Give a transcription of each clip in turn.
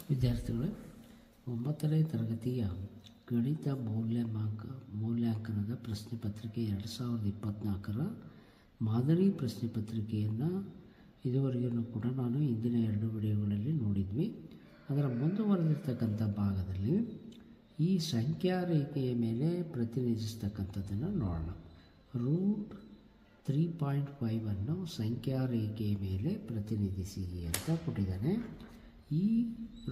ವಿದ್ಯಾರ್ಥಿಗಳೇ, 9ನೇ ತರಗತಿಯ ಗಣಿತ ಮೌಲ್ಯಾಂಕನದ ಪ್ರಶ್ನೆ ಪತ್ರಿಕೆ 2024ರ ಮಾದರಿ ಪ್ರಶ್ನೆ ಪತ್ರಿಕೆಯನ್ನು ಇದುವರೆಗೂ ಕೂಡ ನಾನು ಇಂದಿನ 2 ವಿಡಿಯೋಗಳಲ್ಲಿ ನೋಡಿದ್ವಿ. ಅದರ ಮುಂದುವರೆದಿರ್ತಕ್ಕಂಥ ಭಾಗದಲ್ಲಿ ಈ ಸಂಖ್ಯಾ ರೇಖೆಯ ಮೇಲೆ ಪ್ರತಿನಿಧಿಸ್ತಕ್ಕಂಥದ್ದನ್ನು ನೋಡೋಣ. ರೂಟ್ 3.5 ಅನ್ನು ಸಂಖ್ಯಾ ರೇಖೆಯ ಮೇಲೆ ಪ್ರತಿನಿಧಿಸಿ ಅಂತ ಕೊಟ್ಟಿದ್ದಾನೆ. ಈ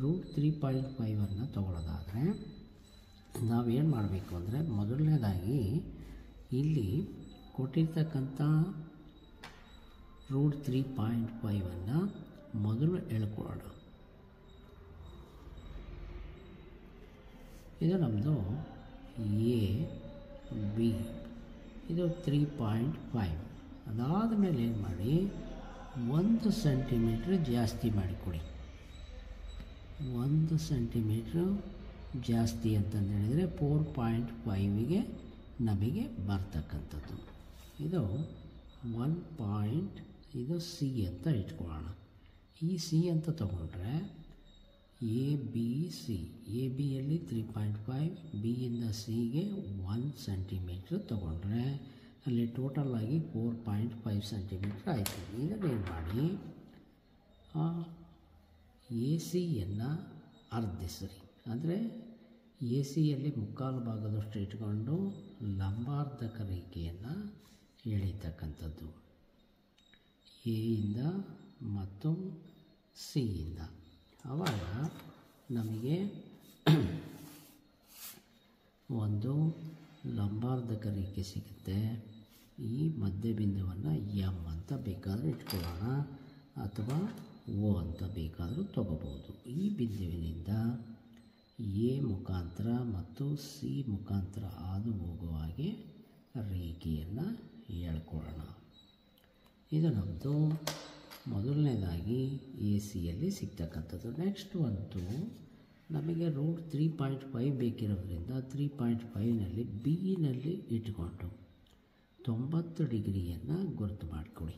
ರೂಟ್ 3.5 ಅನ್ನು ತಗೊಳ್ಳೋದಾದರೆ ನಾವೇನು ಮಾಡಬೇಕು ಅಂದರೆ, ಮೊದಲನೇದಾಗಿ ಇಲ್ಲಿ ಕೊಟ್ಟಿರ್ತಕ್ಕಂಥ ರೂಟ್ 3.5 ಅನ್ನು ಮೊದಲು ಎಳ್ಕೊಳ್ಳೋಣ. ಇದು ನಮ್ಮದು ಎ ಬಿ, ಇದು 3.5. ಅದಾದ ಮೇಲೆ ಏನು ಮಾಡಿ, 1 ಸೆಂಟಿಮೀಟ್ರ್ ಜಾಸ್ತಿ ಮಾಡಿಕೊಡಿ. 1 ಸೆಂಟಿಮೀಟ್ರ್ ಜಾಸ್ತಿ ಅಂತಂದು ಹೇಳಿದರೆ 4.5ಗೆ ನಮಗೆ ಬರ್ತಕ್ಕಂಥದ್ದು. ಇದು 1. ಇದು ಸಿ ಅಂತ ಇಟ್ಕೊಳ್ಳೋಣ. ಈ ಸಿ ಅಂತ ತಗೊಂಡ್ರೆ ಎ ಬಿ ಸಿ, ಎ ಬಿಯಲ್ಲಿ 3.5, ಬಿಯಿಂದ ಸಿಗೆ 1 ಸೆಂಟಿಮೀಟ್ರ್ ತಗೊಂಡ್ರೆ ಅಲ್ಲಿ ಟೋಟಲಾಗಿ 4.5 ಸೆಂಟಿಮೀಟ್ರ್ ಆಯಿತು. ಇದನ್ನೇನು ಮಾಡಿ, ಎ ಸಿಯನ್ನು ಅರ್ಧಿಸ್ರಿ. ಅಂದರೆ ಎ ಸಿಯಲ್ಲಿ ಮುಕ್ಕಾಲು ಭಾಗದಷ್ಟು ಇಟ್ಕೊಂಡು ಲಂಬಾರ್ಧಕ ರೇಖೆಯನ್ನು ಎಳೀತಕ್ಕಂಥದ್ದು ಎಯಿಂದ ಮತ್ತು ಸಿಯಿಂದ. ಆವಾಗ ನಮಗೆ ಒಂದು ಲಂಬಾರ್ಧಕ ರೇಖೆ ಸಿಗುತ್ತೆ. ಈ ಮಧ್ಯಬಿಂದುವನ್ನು ಎಮ್ ಅಂತ ಬೇಕಾದರೂ ಇಟ್ಕೊಳ್ಳೋಣ, ಅಥವಾ ಓ ಅಂತ ಬೇಕಾದರೂ ತಗೋಬೋದು. ಈ ಬಿಂದುವಿನಿಂದ ಎ ಮುಖಾಂತರ ಮತ್ತು ಸಿ ಮುಖಾಂತರ ಹಾದು ಹೋಗುವ ಹಾಗೆ ರೇಖೆಯನ್ನು ಎಳ್ಕೊಳ್ಳೋಣ. ಇದು ನಮ್ಮದು ಮೊದಲನೇದಾಗಿ ಎ ಸಿಯಲ್ಲಿ ಸಿಗ್ತಕ್ಕಂಥದ್ದು. ನೆಕ್ಸ್ಟ್ ಒಂದು ನಮಗೆ ರೂಟ್ 3.5 ಬೇಕಿರೋದ್ರಿಂದ 3.5ನಲ್ಲಿ ಬಿನಲ್ಲಿ ಇಟ್ಕೊಂಡು 90 ಡಿಗ್ರಿಯನ್ನು ಗುರುತು ಮಾಡಿಕೊಡಿ.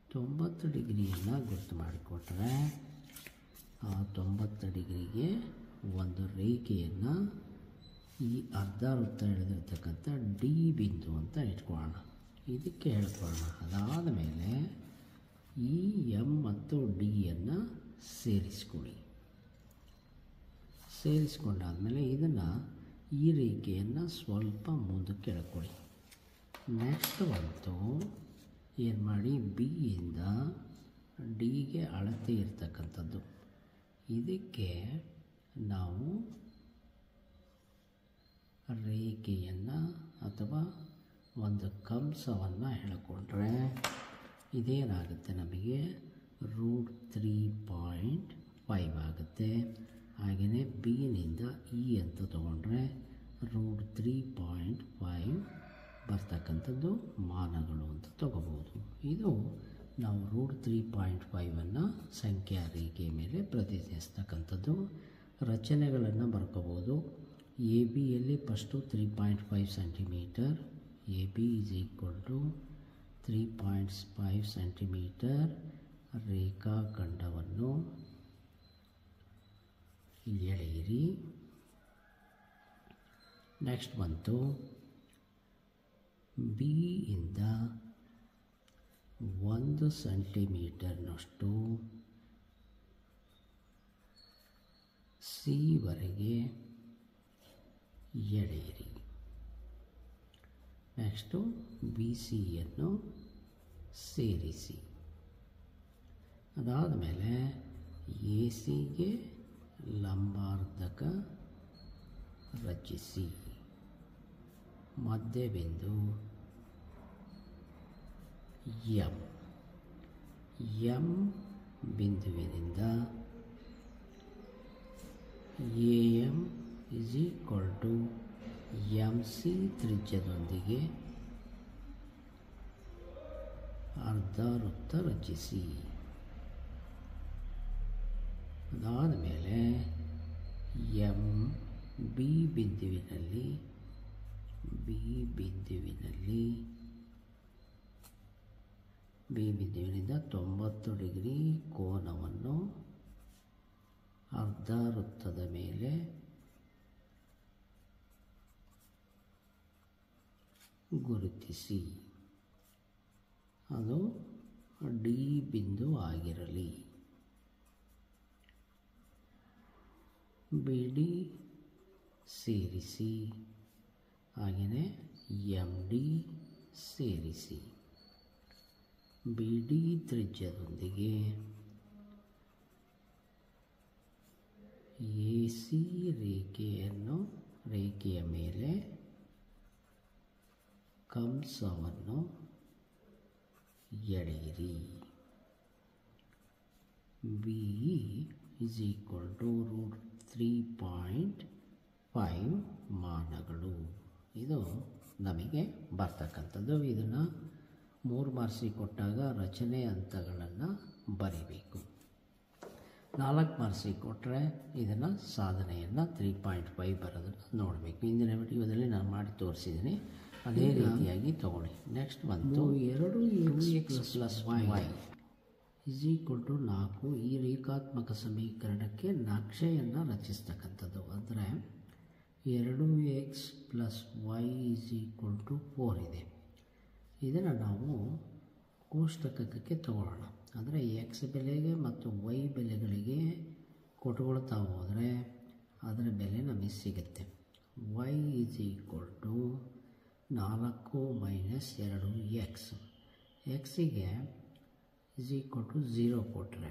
90 ಡಿಗ್ರಿಯನ್ನು ಗುರುತು ಮಾಡಿಕೊಟ್ರೆ ಆ 90 ಡಿಗ್ರಿಗೆ ಒಂದು ರೇಖೆಯನ್ನು ಈ ಅರ್ಧ ವೃತ್ತ ಎಳೆದಿರ್ತಕ್ಕಂಥ ಡಿ ಬಿಂದು ಅಂತ ಇಟ್ಕೊಳ್ಳೋಣ. ಇದಕ್ಕೆ ಹೇಳ್ಕೊಳ್ಳೋಣ. ಅದಾದ ಮೇಲೆ ಈ ಎಮ್ ಮತ್ತು ಡಿಯನ್ನು ಸೇರಿಸ್ಕೊಳ್ಳಿ. ಸೇರಿಸ್ಕೊಂಡಾದಮೇಲೆ ಇದನ್ನು ಈ ರೇಖೆಯನ್ನು ಸ್ವಲ್ಪ ಮುಂದಕ್ಕೆ ಎಳ್ಕೊಳ್ಳಿ. ನೆಕ್ಸ್ಟ್ ಬಂತು ಏನು ಮಾಡಿ, ಬಿಯಿಂದ ಡಿಗೆ ಅಳತೆ ಇರ್ತಕ್ಕಂಥದ್ದು. ಇದಕ್ಕೆ ನಾವು ರೇಖೆಯನ್ನು ಅಥವಾ ಒಂದು ಕಂಸವನ್ನು ಎಳ್ಕೊಂಡ್ರೆ ಇದೇನಾಗುತ್ತೆ, ನಮಗೆ ರೂಟ್ 3.5 ಆಗುತ್ತೆ. ಹಾಗೆಯೇ ಬಿನಿಂದ ಇ ಅಂತ ತಗೊಂಡ್ರೆ ರೂಟ್ 3.5 ಬರ್ತಕ್ಕಂಥದ್ದು ಮಾನಗಳು ಅಂತ ತಗೋಬೋದು. ಇದು ನಾವು ರೂಟ್ 3.5ಅನ್ನು ಸಂಖ್ಯಾ ರೇಖೆಯ ಮೇಲೆ ಪ್ರತಿನಿಧಿಸ್ತಕ್ಕಂಥದ್ದು. ರಚನೆಗಳನ್ನು ಬರ್ಕೋಬೋದು. ಎ ಬಿಯಲ್ಲಿ first 3.5 centimetre, A B is equal to 3.5 centimetre ರೇಖಾಖಂಡವನ್ನು ಎಳೆಯಿರಿ. ನೆಕ್ಸ್ಟ್ ಬಂತು ಬಿ ಇಂದ 1 ಸೆಂಟಿಮೀಟರ್ನಷ್ಟು ಸಿವರೆಗೆ ಎಳೆಯಿರಿ. ನೆಕ್ಸ್ಟು ಬಿ ಸಿಯನ್ನು ಸೇರಿಸಿ. ಅದಾದ ಮೇಲೆ ಎ ಸಿಗೆ ಲಂಬಾರ್ಧಕ ರಚಿಸಿ. ಮಧ್ಯಬಿಂದು ಎಮ್ ಬಿಂದುವಿನಿಂದ A M is equal to M C ತ್ರಿಜ್ಯದೊಂದಿಗೆ ಅರ್ಧ ವೃತ್ತ ರಚಿಸಿ. ಅದಾದ ಮೇಲೆ ಎಮ್ ಬಿ ಬಿಂದುವಿನಲ್ಲಿ ಬಿ ಬಿಂದುವಿನಿಂದ 90 ಡಿಗ್ರಿ ಕೋನವನ್ನು ಅರ್ಧ ವೃತ್ತದ ಮೇಲೆ ಗುರುತಿಸಿ. ಅದು ಡಿ ಬಿಂದು ಆಗಿರಲಿ. ಬಿ ಡಿ ಸೇರಿಸಿ, ಹಾಗೆಯೇ ಎಮ್ ಡಿ ಸೇರಿಸಿ. ಬಿ ಡಿ ತ್ರಿಜ್ಯದೊಂದಿಗೆ ಎ ಸಿ ರೇಖೆಯ ಮೇಲೆ ಕಂಸವನ್ನು ಎಳೆಯಿರಿ. ಬಿ ಇಸ್ ಈಕ್ವಲ್ ಟು √3.5 ಮಾನಗಳು. ಇದು ನಮಗೆ ಬರ್ತಕ್ಕಂಥದ್ದು. ಇದನ್ನು 3 ಮಾರ್ಕ್ಸಿಗೆ ಕೊಟ್ಟಾಗ ರಚನೆ ಹಂತಗಳನ್ನು ಬರೀಬೇಕು. 4 ಮಾರ್ಕ್ಸಿಗೆ ಕೊಟ್ಟರೆ ಇದನ್ನು ಸಾಧನೆಯನ್ನು 3.5 ಬರೋದನ್ನು ನೋಡಬೇಕು. ಇಂದಿನ ವಿಡಿಯೋದಲ್ಲಿ ನಾನು ಮಾಡಿ ತೋರಿಸಿದ್ದೀನಿ. ಅದೇ ರೀತಿಯಾಗಿ ತಗೊಳ್ಳಿ. ನೆಕ್ಸ್ಟ್ ಬಂತು 2x+y ಇಸ್ ಈಕ್ವಲ್ ಟು 4. ಈ ರೇಖಾತ್ಮಕ ಸಮೀಕರಣಕ್ಕೆ ನಕ್ಷೆಯನ್ನು ರಚಿಸ್ತಕ್ಕಂಥದ್ದು. ಅಂದರೆ 2x+y ಇಸ್ ಈಕ್ವಲ್ ಟು 4 ಇದೆ. ಇದನ್ನು ನಾವು ಕೋಷ್ಟಕಕ್ಕೆ ತಗೊಳ್ಳೋಣ. ಅಂದರೆ ಎಕ್ಸ್ ಬೆಲೆಗೆ ಮತ್ತು ವೈ ಬೆಲೆಗಳಿಗೆ ಕೊಟ್ಕೊಳ್ತಾ ಹೋದರೆ ಅದರ ಬೆಲೆ ನಮಗೆ ಸಿಗುತ್ತೆ. y is equal to 4 - 2x. ಎಕ್ಸಿಗೆ ಇಸ್ ಈಕ್ವಲ್ ಟು 0 ಕೊಟ್ಟರೆ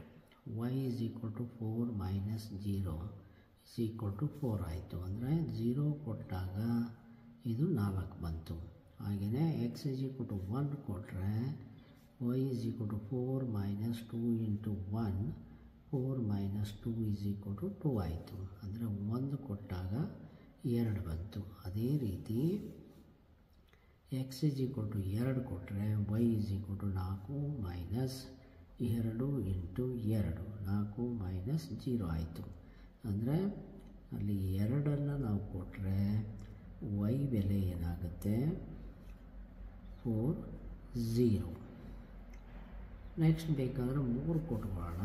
y is equal to 4 - 0 is equal to 4 ಆಯಿತು. ಅಂದರೆ 0 ಕೊಟ್ಟಾಗ ಇದು 4 ಬಂತು. ಹಾಗೆಯೇ x ಇಸ್ ಈಕ್ವಲ್ ಟು 1 ಕೊಟ್ಟರೆ y is equal to 4 - 2 × 1 4 - 2 is equal to 2 ಆಯಿತು. ಅಂದರೆ 1 ಕೊಟ್ಟಾಗ 2 ಬಂತು. ಅದೇ ರೀತಿ x ಇಸ್ ಈಕ್ವಲ್ ಟು 2 ಕೊಟ್ಟರೆ y ಇಸ್ ಈಕ್ವಲ್ ಟು 4 - 2 × 2 4 - 0 ಆಯಿತು. ಅಂದರೆ ಅಲ್ಲಿ 2ಅನ್ನು ನಾವು ಕೊಟ್ಟರೆ y ಬೆಲೆ ಏನಾಗುತ್ತೆ 4 0. ನೆಕ್ಸ್ಟ್ ಬೇಕಾದರೆ 3 ಕೊಟ್ಕೊಳ್ಳೋಣ.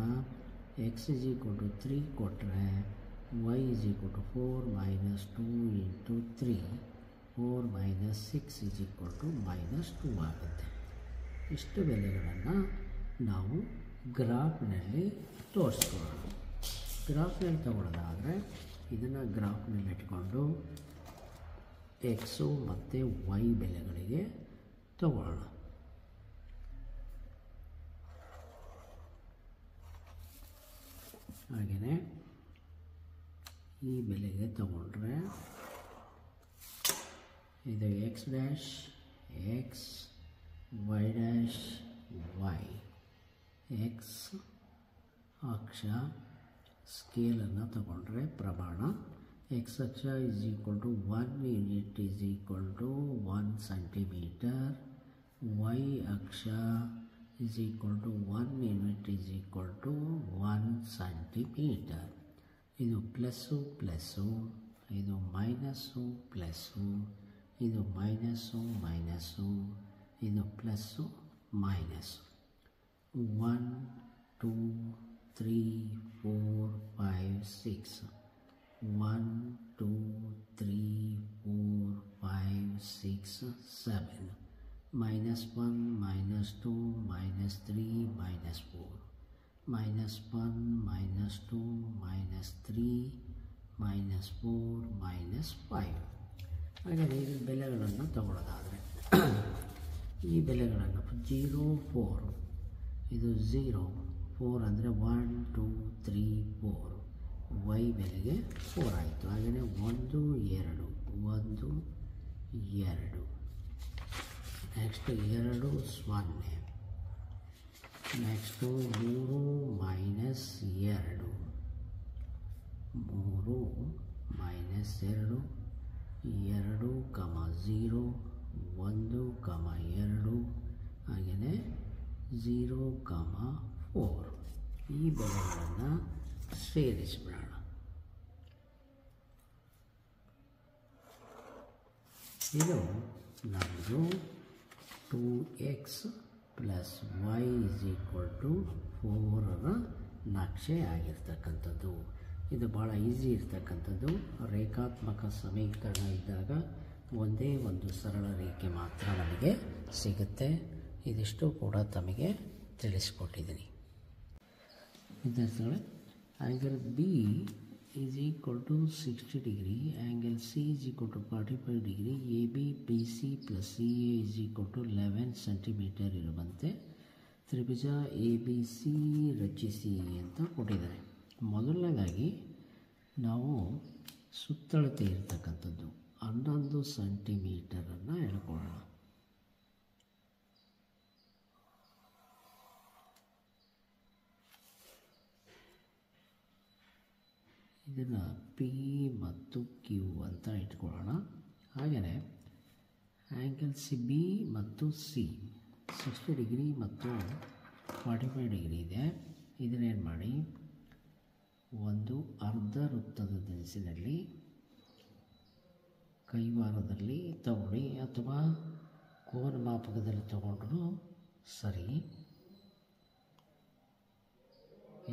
x ಇಸ್ ಈಕ್ವಲ್ ಟು 3 ಕೊಟ್ಟರೆ y is equal to 4 - 2 × 3 4 - 6 is equal to -2 ಆಗುತ್ತೆ. ಇಷ್ಟು ಬೆಲೆಗಳನ್ನು ನಾವು ಗ್ರಾಫ್ನಲ್ಲಿ ತೋರಿಸ್ಕೊಳ್ಳೋಣ. ಗ್ರಾಫ್ನಲ್ಲಿ ತಗೊಳ್ಳೋದಾದರೆ ಇದನ್ನು ಗ್ರಾಫ್ನಲ್ಲಿ ಇಟ್ಕೊಂಡು ಎಕ್ಸು ಮತ್ತು ವೈ ಬೆಲೆಗಳಿಗೆ ತಗೊಳ್ಳೋಣ. ಹಾಗೆಯೇ ಈ ಬೆಲೆಗೆ ತಗೊಂಡ್ರೆ ಇದು x' x y' y. X ಅಕ್ಷ ಸ್ಕೇಲನ್ನು ತಗೊಂಡ್ರೆ ಪ್ರಮಾಣ x ಅಕ್ಷ is equal to 1 unit is equal to 1 centimetre. y ಅಕ್ಷ is equal to 1 unit is equal to 1 centimetre. ಇದು ಪ್ಲಸ್ಸು ಪ್ಲಸ್ಸು, ಇದು ಮೈನಸ್ಸು ಪ್ಲಸ್ಸು, ಇದು ಮೈನಸ್ಸು ಮೈನಸ್ಸು, ಇದು ಪ್ಲಸ್ಸು ಮೈನಸ್ಸು. 1 2 3 4 5 6 1 2 3 4 5 6 7 -1 -2 -3 -4 -1 -2 -3 -4 -5. ಹಾಗೆ ಈ ಬೆಲೆಗಳನ್ನು ತಗೊಳ್ಳೋದಾದರೆ ಈ ಬೆಲೆಗಳನ್ನು 0 4 ಇದು 0 4 ಅಂದರೆ 1 2 3 4 y ಬೆಲೆಗೆ 4 ಆಯಿತು. ಹಾಗೆಯೇ 1 2 1 2 ನೆಕ್ಸ್ಟ್ 2 0 ನೆಕ್ಸ್ಟು 3 - 2 3 -2 2, 0 1, 2 ಹಾಗೆಯೇ 0, 4 ಈ ಬೆಲೆಗಳನ್ನು ಸೇರಿಸಿಬಿಡೋಣ. ಇದು ನಮ್ಮದು 2x + y = 4ರ ನಕ್ಷೆ ಆಗಿರ್ತಕ್ಕಂಥದ್ದು. ಇದು ಭಾಳ ಈಸಿ ಇರ್ತಕ್ಕಂಥದ್ದು. ರೇಖಾತ್ಮಕ ಸಮೀಕರಣ ಇದ್ದಾಗ ಒಂದೇ ಒಂದು ಸರಳ ರೇಖೆ ಮಾತ್ರ ನಮಗೆ ಸಿಗುತ್ತೆ. ಇದಿಷ್ಟು ಕೂಡ ತಮಗೆ ತಿಳಿಸ್ಕೊಟ್ಟಿದ್ದೀನಿ. ವಿದ್ಯಾರ್ಥಿಗಳೇ, angle B is equal to 60 degree, angle C is equal to 45 degree, A B B C plus C A is equal to 11 centimetre ಇರುವಂತೆ ತ್ರಿಭುಜ ಎ ಬಿ ಸಿ ರಚಿಸಿ ಅಂತ ಕೊಟ್ಟಿದ್ದಾರೆ. ಮೊದಲನೇದಾಗಿ ನಾವು ಸುತ್ತಳತೆ ಇರ್ತಕ್ಕಂಥದ್ದು 11 ಸೆಂಟಿಮೀಟರನ್ನು ಹೇಳ್ಕೊಳ್ಳೋಣ. ಇದನ್ನು ಪಿ ಮತ್ತು ಕ್ಯೂ ಅಂತ ಇಟ್ಕೊಳ್ಳೋಣ. ಹಾಗೆಯೇ ಆ್ಯಂಗಲ್ ಸಿ ಬಿ ಮತ್ತು ಸಿ 60 ಡಿಗ್ರಿ ಮತ್ತು 45 ಡಿಗ್ರಿ ಇದೆ. ಇದನ್ನೇನು ಮಾಡಿ ಒಂದು ಅರ್ಧ ವೃತ್ತದ ದಿನಸಿನಲ್ಲಿ ಕೈವಾರದಲ್ಲಿ ತಗೊಳ್ಳಿ ಅಥವಾ ಕೋನ ಮಾಪಕದಲ್ಲಿ ತಗೊಂಡ್ರೂ ಸರಿ.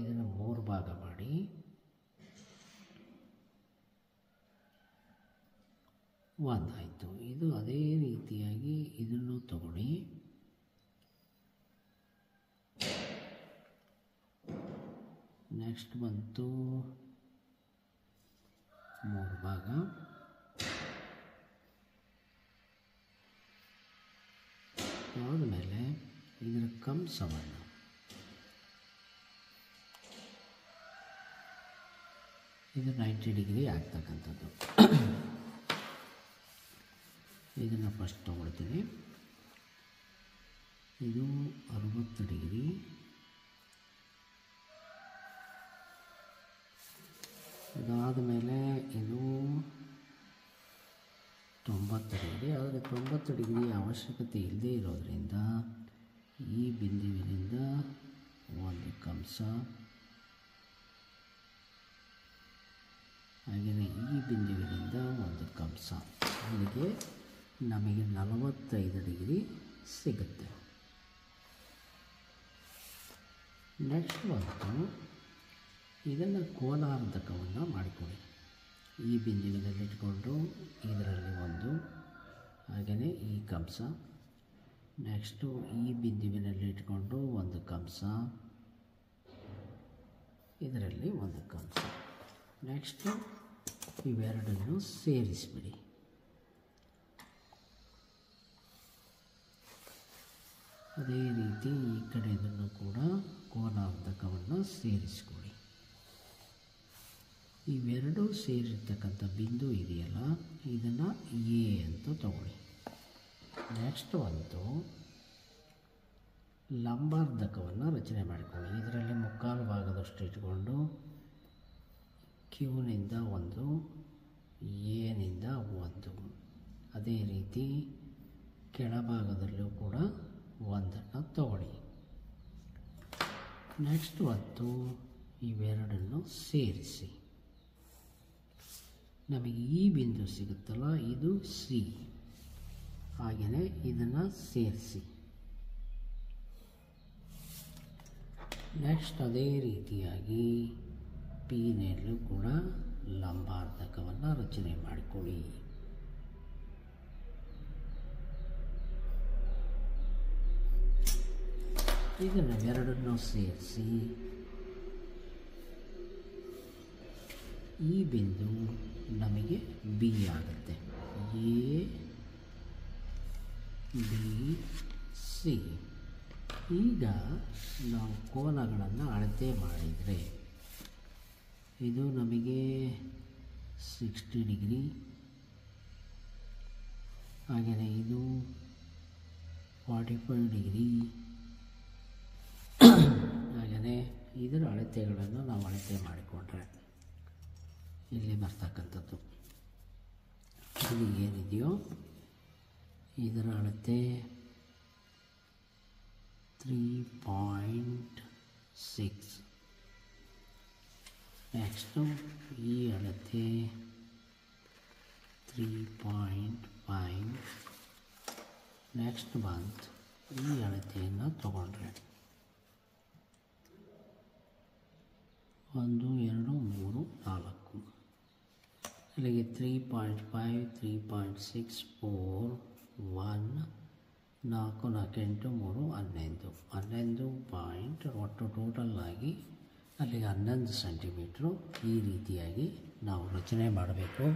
ಇದನ್ನು 3 ಭಾಗ ಮಾಡಿ ಒಂದಾಯಿತು. ಇದು ಅದೇ ರೀತಿಯಾಗಿ ಇದನ್ನು ತಗೊಳ್ಳಿ. ನೆಕ್ಸ್ಟ್ ಬಂತು 3 ಭಾಗ. ಆದಮೇಲೆ ಇದರ ಕಂಸವನ್ನು ಇದು 90 ಡಿಗ್ರಿ ಆಗ್ತಕ್ಕಂಥದ್ದು. ಇದನ್ನು ಫಸ್ಟ್ ತೊಗೊಳ್ತೀನಿ. ಇದು 60 ಡಿಗ್ರಿ, ಇದಾದ ಮೇಲೆ ಇದು 90 ಡಿಗ್ರಿ. ಆದರೆ 90 ಡಿಗ್ರಿ ಅವಶ್ಯಕತೆ ಇಲ್ಲದೇ ಇರೋದರಿಂದ ಈ ಬಿಂದುವಿನಿಂದ ಒಂದು ಕಂಸ, ಹಾಗೆಯೇ ಈ ಬಿಂದುವಿನಿಂದ ಒಂದು ಕಂಸ, ಇಲ್ಲಿಗೆ ನಮಗೆ 45 ಡಿಗ್ರಿ ಸಿಗುತ್ತೆ. ನೆಕ್ಸ್ಟ್ ಬಂತು ಇದನ್ನು ಕೋನಾರ್ಧಕವನ್ನು ಮಾಡಿಕೊಳ್ಳಿ. ಈ ಬಿಂದುವಿನಲ್ಲಿ ಇಟ್ಕೊಂಡು ಇದರಲ್ಲಿ ಒಂದು, ಹಾಗೆಯೇ ಈ ಕಂಸ. ನೆಕ್ಸ್ಟು ಈ ಬಿಂದುವಿನಲ್ಲಿ ಇಟ್ಕೊಂಡು ಒಂದು ಕಂಸ, ಇದರಲ್ಲಿ ಒಂದು ಕಂಸ. ನೆಕ್ಸ್ಟು ಇವೆರಡನ್ನು ಸೇರಿಸಿಬಿಡಿ. ಅದೇ ರೀತಿ ಈ ಕಡೆಯನ್ನು ಕೂಡ ಕೋನಾರ್ಧಕವನ್ನು ಸೇರಿಸ್ಕೊಳ್ಳಿ. ಇವೆರಡೂ ಸೇರಿರ್ತಕ್ಕಂಥ ಬಿಂದು ಇದೆಯಲ್ಲ, ಇದನ್ನು ಎ ಅಂತ ತಗೊಳ್ಳಿ. ನೆಕ್ಸ್ಟ್ ಒಂದು ಲಂಬಾರ್ಧಕವನ್ನು ರಚನೆ ಮಾಡಿಕೊಳ್ಳಿ. ಇದರಲ್ಲಿ ಮುಕ್ಕಾಲು ಭಾಗದಷ್ಟು ಇಟ್ಕೊಂಡು ಕ್ಯೂನಿಂದ ಒಂದು, ಎನಿಂದ ಒಂದು, ಅದೇ ರೀತಿ ಕೆಳಭಾಗದಲ್ಲೂ ಕೂಡ ಒಂದನ್ನು ತಗೊಳ್ಳಿ. ನೆಕ್ಸ್ಟ್ ಒಂದು ಇವೆರಡನ್ನು ಸೇರಿಸಿ. ನಮಗೆ ಈ ಬಿಂದು ಸಿಗುತ್ತಲ್ಲ, ಇದು ಸಿ. ಹಾಗೆಯೇ ಇದನ್ನು ಸೇರಿಸಿ. ನೆಕ್ಸ್ಟ್ ಅದೇ ರೀತಿಯಾಗಿ ಪಿನಲ್ಲೂ ಕೂಡ ಲಂಬಾರ್ಧಕವನ್ನು ರಚನೆ ಮಾಡಿಕೊಳ್ಳಿ. ಇದನ್ನು ಎರಡನ್ನೂ ಸೇರಿಸಿ ಈ ಬಿಂದು ನಮಗೆ ಬಿ ಆಗುತ್ತೆ. A B C. ಈಗ ನಾವು ಕೋನಗಳನ್ನು ಅಳತೆ ಮಾಡಿದರೆ ಇದು ನಮಗೆ 60 ಡಿಗ್ರಿ, ಹಾಗೆಯೇ ಇದು 45 ಡಿಗ್ರಿ, ಹಾಗೆಯೇ ಇದರ ಅಳತೆಗಳನ್ನು ನಾವು ಅಳತೆ ಮಾಡಿಕೊಂಡ್ರೆ ಇಲ್ಲಿ ಬರ್ತಕ್ಕಂಥದ್ದು ಇದು ಏನಿದೆಯೋ ಇದರ ಅಳತೆ 3.6. ನೆಕ್ಸ್ಟು ಈ ಅಳತೆ 3.5. ನೆಕ್ಸ್ಟ್ ಬಂತು ಈ ಅಳತೆಯನ್ನು ತಗೊಂಡ್ರೆ 1 2 3 ಅಲ್ಲಿಗೆ 3.5 3.64 1 4 4 8 3 11 11 ಪಾಯಿಂಟ್ ಒಟ್ಟು ಟೋಟಲ್ ಆಗಿ ಅಲ್ಲಿಗೆ 11 ಸೆಂಟಿಮೀಟ್ರು ಈ ರೀತಿಯಾಗಿ ನಾವು ರಚನೆ ಮಾಡಬೇಕು.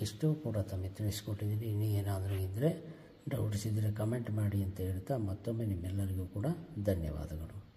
ಇಷ್ಟು ಕೂಡ ತಮಗೆ ತಿಳಿಸ್ಕೊಟ್ಟಿದ್ದೀನಿ. ಇನ್ನೂ ಏನಾದರೂ ಇದ್ದರೆ ಡೌಟ್ಸ್ ಇದ್ದರೆ ಕಮೆಂಟ್ ಮಾಡಿ ಅಂತ ಹೇಳ್ತಾ ಮತ್ತೊಮ್ಮೆ ನಿಮ್ಮೆಲ್ಲರಿಗೂ ಕೂಡ ಧನ್ಯವಾದಗಳು.